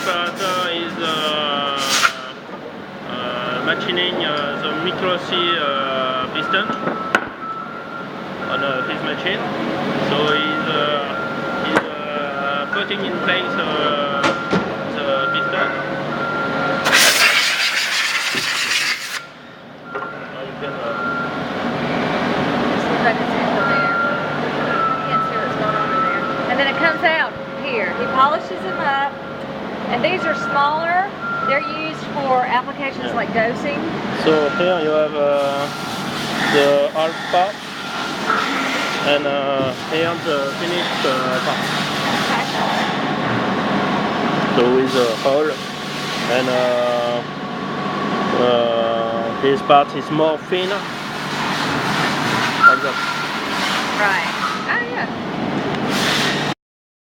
operator is machining the micro C piston on his machine. So he's putting in place the piston. You can, Seems like it's in there. You can't see what's going on in there. And then it comes out here. He polishes them up. And these are smaller. They're used for applications like dosing. So here you have the half part, and here the finished part. So with a hole, and this part is more thin. Like that. Right. Oh yeah.